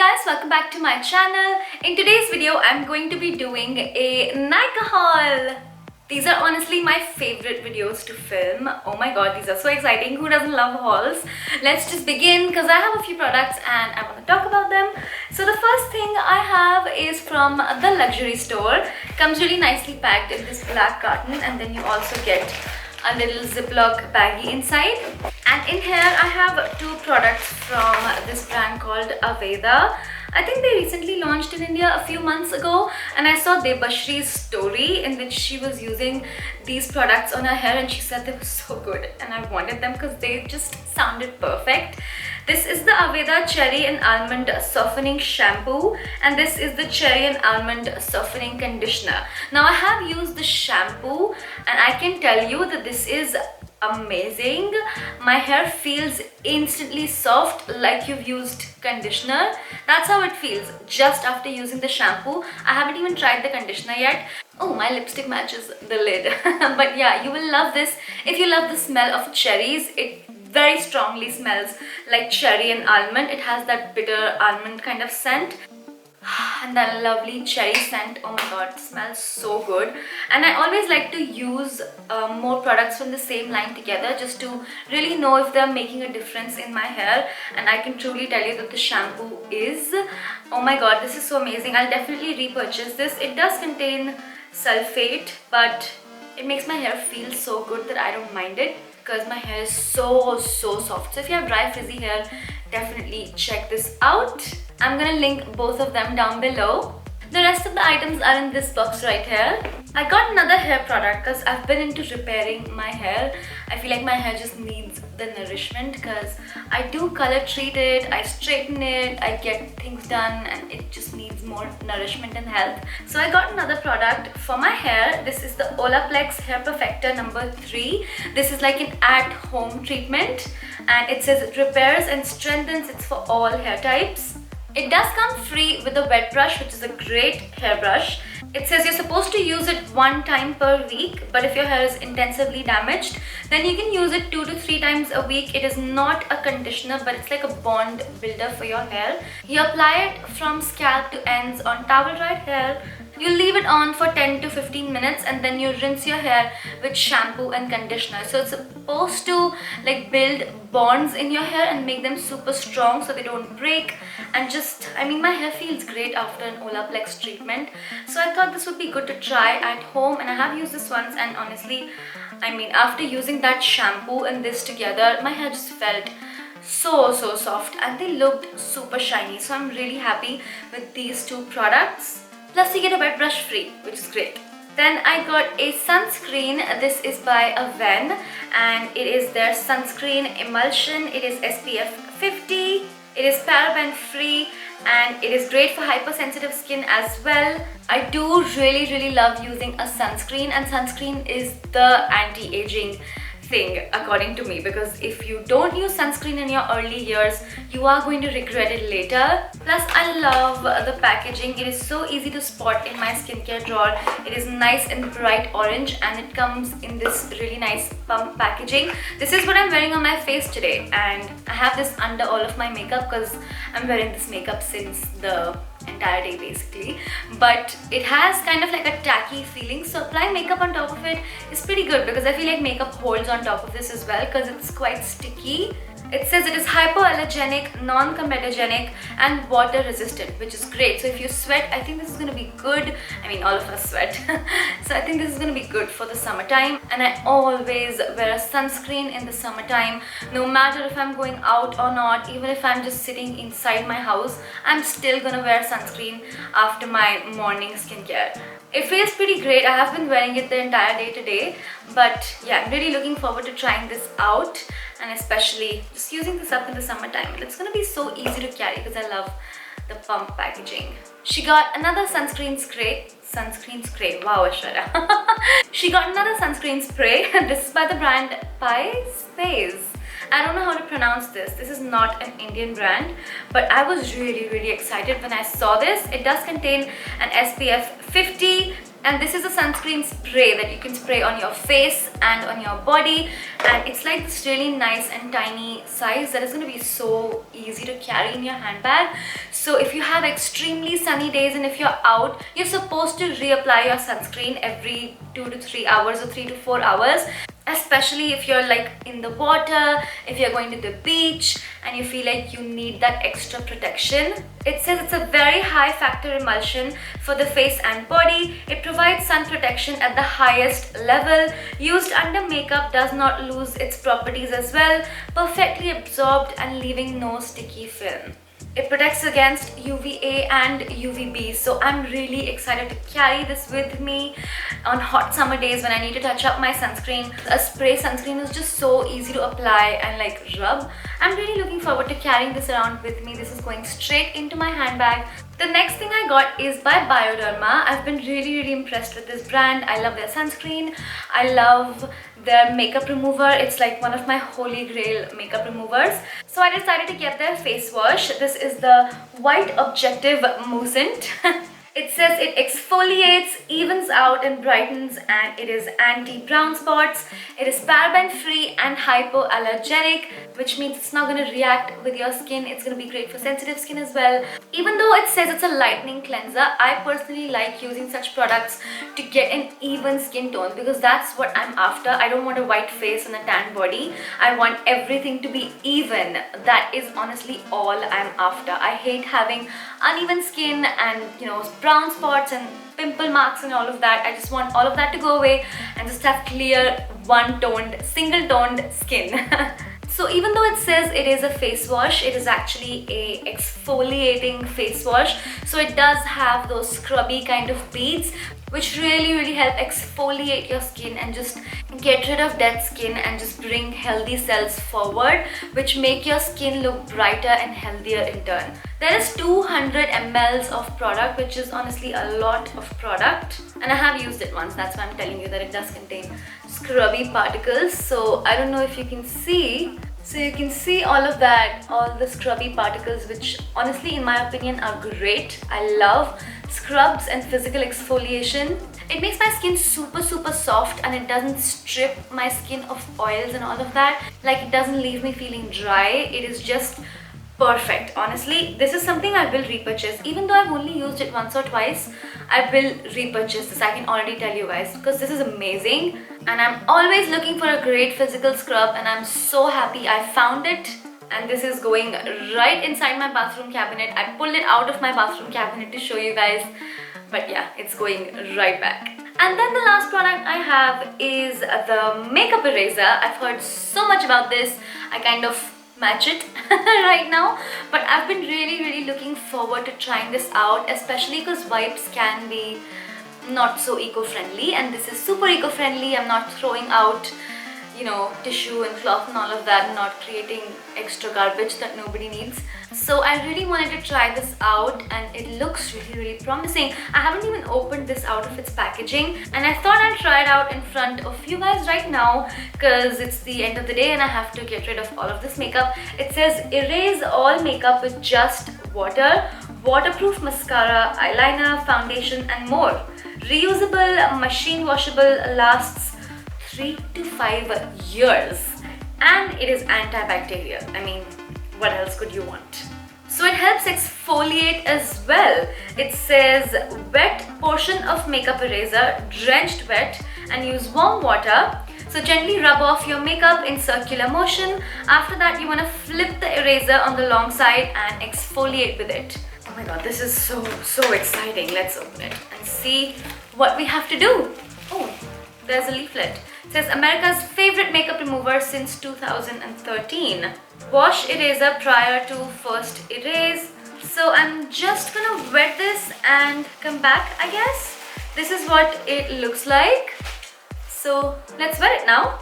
guys, welcome back to my channel. In today's video, I'm going to be doing a Nykaa haul. These are honestly my favorite videos to film. Oh my god, these are so exciting. Who doesn't love hauls? Let's just begin because I have a few products and I want to talk about them. So the first thing I have is from the luxury store. Comes really nicely packed in this black carton, and then you also get a little Ziploc baggie inside. And in here I have two products from this brand called Aveda. I think they recently launched in India a few months ago, and I saw Debashree's story in which she was using these products on her hair and she said they were so good and I wanted them because they just sounded perfect. This is the Aveda Cherry and Almond Softening Shampoo, and this is the Cherry and Almond Softening Conditioner. Now I have used the shampoo and I can tell you that this is amazing. My hair feels instantly soft like you've used conditioner. That's how it feels just after using the shampoo. I haven't even tried the conditioner yet. Oh, my lipstick matches the lid. But yeah, you will love this if you love the smell of cherries. It very strongly smells like cherry and almond. It has that bitter almond kind of scent and that lovely cherry scent. Oh my god, it smells so good. And I always like to use more products from the same line together just to really know if they're making a difference in my hair, and I can truly tell you that the shampoo is. Oh my god, this is so amazing. I'll definitely repurchase this. It does contain sulfate, but it makes my hair feel so good that I don't mind it because my hair is so soft. So if you have dry frizzy hair, definitely check this out. I'm gonna link both of them down below. The rest of the items are in this box right here. I got another hair product because I've been into repairing my hair. I feel like my hair just needs the nourishment because I do color treat it, I straighten it, I get things done, and it just needs more nourishment and health. So I got another product for my hair. This is the Olaplex Hair Perfector number 3. This is like an at-home treatment, and it says it repairs and strengthens. It's for all hair types. It does come free with a wet brush, which is a great hairbrush. It says you're supposed to use it 1 time per week, but if your hair is intensively damaged, then you can use it 2 to 3 times a week. It is not a conditioner, but it's like a bond builder for your hair. You apply it from scalp to ends on towel dried hair. You leave it on for 10 to 15 minutes and then you rinse your hair with shampoo and conditioner. So it's supposed to like build bonds in your hair and make them super strong so they don't break. And just, I mean, my hair feels great after an Olaplex treatment. So I thought this would be good to try at home, and I have used this once, and honestly, I mean, after using that shampoo and this together, my hair just felt so soft and they looked super shiny. So I'm really happy with these two products. Plus you get a wet brush free, which is great. Then I got a sunscreen. This is by Avène and it is their sunscreen emulsion. It is SPF 50. It is paraben free and it is great for hypersensitive skin as well. I do really love using a sunscreen, and sunscreen is the anti-aging thing according to me, because if you don't use sunscreen in your early years, you are going to regret it later. Plus I love the packaging. It is so easy to spot in my skincare drawer. It is nice and bright orange and it comes in this really nice pump packaging. This is what I'm wearing on my face today, and I have this under all of my makeup because I'm wearing this makeup since the entire day basically, but it has kind of like a tacky feeling, so applying makeup on top of it is pretty good because I feel like makeup holds on top of this as well because it's quite sticky. It says it is hypoallergenic, non-comedogenic and water resistant, which is great. So if you sweat, I think this is going to be good. I mean, all of us sweat. So I think this is going to be good for the summertime. And I always wear a sunscreen in the summertime, no matter if I'm going out or not. Even if I'm just sitting inside my house, I'm still going to wear sunscreen after my morning skincare. It feels pretty great. I have been wearing it the entire day today, but yeah, I'm really looking forward to trying this out, and especially just using this up in the summertime. It's gonna be so easy to carry because I love the pump packaging. She got another sunscreen spray. Wow, Aishwarya. She got another sunscreen spray. This is by the brand Pace. I don't know how to pronounce this. This is not an Indian brand, but I was really excited when I saw this. It does contain an SPF 50 And this is a sunscreen spray that you can spray on your face and on your body, and it's like this really nice and tiny size that is going to be so easy to carry in your handbag. So if you have extremely sunny days and if you're out, you're supposed to reapply your sunscreen every 2 to 3 hours or 3 to 4 hours, especially if you're like in the water, if you're going to the beach and you feel like you need that extra protection. It says it's a very high factor emulsion for the face and body. It provides sun protection at the highest level. Used under makeup does not lose its properties as well, perfectly absorbed and leaving no sticky film. It protects against UVA and UVB, so I'm really excited to carry this with me on hot summer days when I need to touch up my sunscreen. A spray sunscreen is just so easy to apply and like rub. I'm really looking forward to carrying this around with me. This is going straight into my handbag. The next thing I got is by Bioderma. I've been really impressed with this brand. I love their sunscreen. I love their makeup remover. It's like one of my holy grail makeup removers. So I decided to get their face wash. This is the White Objective Moussant. It says it exfoliates, evens out and brightens, and it is anti-brown spots. It is paraben-free and hypoallergenic, which means it's not going to react with your skin. It's going to be great for sensitive skin as well. Even though it says it's a lightening cleanser, I personally like using such products to get an even skin tone because that's what I'm after. I don't want a white face and a tan body. I want everything to be even. That is honestly all I'm after. I hate having uneven skin and, you know, brown spots and pimple marks and all of that. I just want all of that to go away and just have clear, one-toned, single-toned skin. So even though it says it is a face wash, it is actually a exfoliating face wash. So it does have those scrubby kind of beads which really help exfoliate your skin and just get rid of dead skin and just bring healthy cells forward, which make your skin look brighter and healthier in turn. There is 200 ml of product, which is honestly a lot of product, and I have used it once. That's why I'm telling you that it does contain scrubby particles. So I don't know if you can see. So you can see all of that, all the scrubby particles, which honestly in my opinion are great. I love scrubs and physical exfoliation. It makes my skin super soft and it doesn't strip my skin of oils and all of that. Like, it doesn't leave me feeling dry. It is just perfect. Honestly, this is something I will repurchase. Even though I've only used it once or twice, I will repurchase this. I can already tell you guys, because this is amazing. And I'm always looking for a great physical scrub, and I'm so happy I found it. And this is going right inside my bathroom cabinet. I pulled it out of my bathroom cabinet to show you guys. But yeah, it's going right back. And then the last product I have is the makeup eraser. I've heard so much about this. I kind of match it right now, but I've been really looking forward to trying this out, especially because wipes can be not so eco-friendly, and this is super eco-friendly. I'm not throwing out, you know, tissue and cloth and all of that, and not creating extra garbage that nobody needs. So I really wanted to try this out, and it looks really promising. I haven't even opened this out of its packaging, and I thought I'd try it out in front of you guys right now because it's the end of the day and I have to get rid of all of this makeup. It says erase all makeup with just water, waterproof mascara, eyeliner, foundation and more. Reusable, machine washable, lasts 3 to 5 years, and it is antibacterial. I mean, what else could you want? So it helps exfoliate as well. It says wet portion of makeup eraser, drenched wet, and use warm water. So gently rub off your makeup in circular motion. After that, you want to flip the eraser on the long side and exfoliate with it. Oh my god, this is so exciting. Let's open it and see what we have to do. Oh, there's a leaflet. It says America's favorite makeup remover since 2013. Wash eraser prior to first erase. So I'm just gonna wet this and come back, I guess. This is what it looks like. So let's wet it now.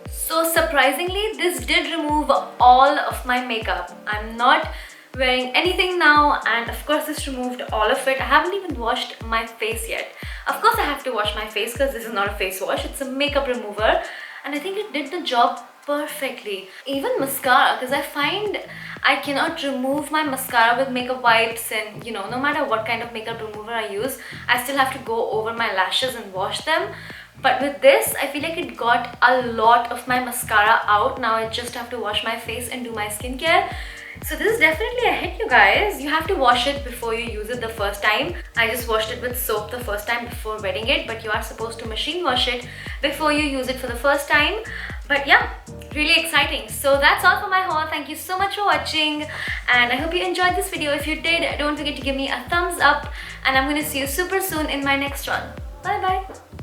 So surprisingly, this did remove all of my makeup. I'm not wearing anything now, and of course this removed all of it. I haven't even washed my face yet. Of course I have to wash my face because this is not a face wash, it's a makeup remover, and I think it did the job perfectly. Even mascara, because I find I cannot remove my mascara with makeup wipes, and you know, no matter what kind of makeup remover I use, I still have to go over my lashes and wash them. But with this, I feel like it got a lot of my mascara out. Now I just have to wash my face and do my skincare. So this is definitely a hit, you guys. You have to wash it before you use it the first time. I just washed it with soap the first time before wetting it, but you are supposed to machine wash it before you use it for the first time. But yeah, really exciting. So that's all for my haul. Thank you so much for watching, and I hope you enjoyed this video. If you did, don't forget to give me a thumbs up, and I'm going to see you super soon in my next one. Bye bye.